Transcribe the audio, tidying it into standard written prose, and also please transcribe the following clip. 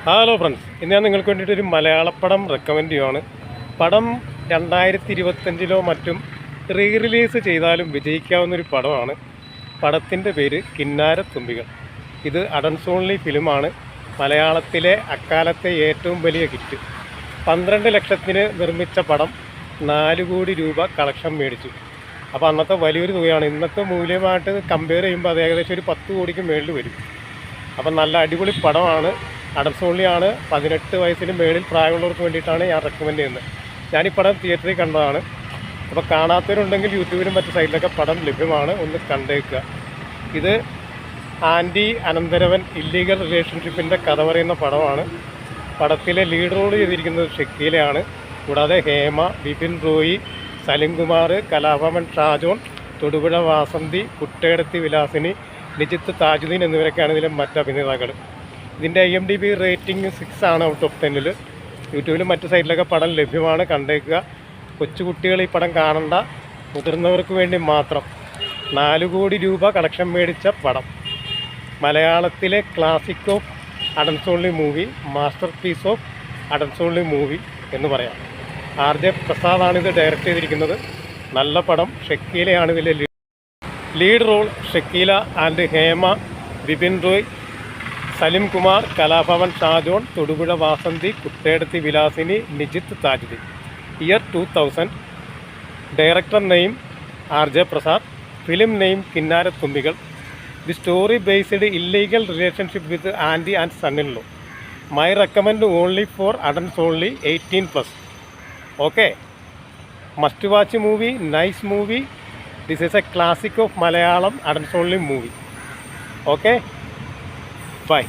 Hello friends, ഇന്ന് ഞാൻ നിങ്ങൾക്ക് വേണ്ടിയിട്ടൊരു മലയാളപ്പടം റെക്കമെൻഡ് ചെയ്യുകയാണ്. പടം 2025 മറ്റും റിലീസ് ചെയ്താലും വിജയിക്കാവുന്നൊരു പടമാണ്. പടത്തിൻ്റെ പേര് കിന്നാരത്തുമ്പികൾ. ഇത് അഡൻസ് ഓൺലി ഫിലിമാണ്. മലയാളത്തിലെ അക്കാലത്തെ ഏറ്റവും വലിയ ഹിറ്റ്. 12 ലക്ഷത്തിന് നിർമ്മിച്ച പടം 4 കോടി രൂപ കളക്ഷൻ മേടിച്ചു. അപ്പോൾ അന്നത്തെ വലിയൊരു തുകയാണ്. ഇന്നത്തെ മൂല്യമായിട്ട് കമ്പയർ ചെയ്യുമ്പോൾ അത് ഏകദേശം ഒരു 10 കോടിക്ക് മേളിൽ വരും. അപ്പം നല്ല അടിപൊളി പടമാണ്. അഡൽസ് ഓൺലിയാണ്. 18 വയസ്സിന് മേളിൽ പ്രായമുള്ളവർക്ക് വേണ്ടിയിട്ടാണ് ഞാൻ റെക്കമെൻഡ് ചെയ്യുന്നത്. ഞാനീ പടം തിയേറ്ററിൽ കണ്ടതാണ്. അപ്പോൾ കാണാത്തവരുണ്ടെങ്കിൽ യൂട്യൂബിലും മറ്റു സൈറ്റിലൊക്കെ പടം ലഭ്യമാണ്, ഒന്ന് കണ്ടേക്കുക. ഇത് ആൻറ്റി അനന്തരവൻ ഇല്ലീഗൽ റിലേഷൻഷിപ്പിൻ്റെ കഥ പറയുന്ന പടമാണ്. പടത്തിലെ ലീഡ് റോൾ ചെയ്തിരിക്കുന്നത് ഷക്കീലയാണ്. കൂടാതെ ഹേമ, ബിപിൻ റോയി, സലിംകുമാർ, കലാഭവൻ ഷാജോൺ, തൊടുപുഴ വാസന്തി, കുട്ടേടത്തി വിലാസിനി, നിജിത്ത് താജുദ്ദീൻ എന്നിവരൊക്കെയാണ് ഇതിലെ മറ്റ് അഭിനേതാക്കൾ. ഇതിൻ്റെ IMDb റേറ്റിംഗ് 6 ആണ് ഔട്ട് ഓഫ് 10. യൂട്യൂബിലും മറ്റു സൈറ്റിലൊക്കെ പടം ലഭ്യമാണ്, കണ്ടേക്കുക. കൊച്ചുകുട്ടികൾ ഈ പടം കാണണ്ട, മുതിർന്നവർക്ക് വേണ്ടി മാത്രം. 4 കോടി രൂപ കളക്ഷൻ മേടിച്ച പടം. മലയാളത്തിലെ classic of adults only movie, masterpiece of adults only movie എന്ന് പറയാം. RJ പ്രസാദാണിത് ഡയറക്റ്റ് ചെയ്തിരിക്കുന്നത്. നല്ല പടം. ഷക്കീലയാണ് ഇതിലെ lead role. Shakeela and Hema, Bipin Roy, Salim Kumar, Kalabhavan Shajon, Thodupuzha Vasanthi, Kuttyedathi Vilasini, Nijith Thajuddeen. Year 2000. Director name RJ Prasad. Film name Kinnarathumbikal. The story based illegal relationship with aunty and son in law. My recommend only for adults only 18+. Okay, must watch movie, nice movie. This is a classic of Malayalam adults only movie. Okay, bye.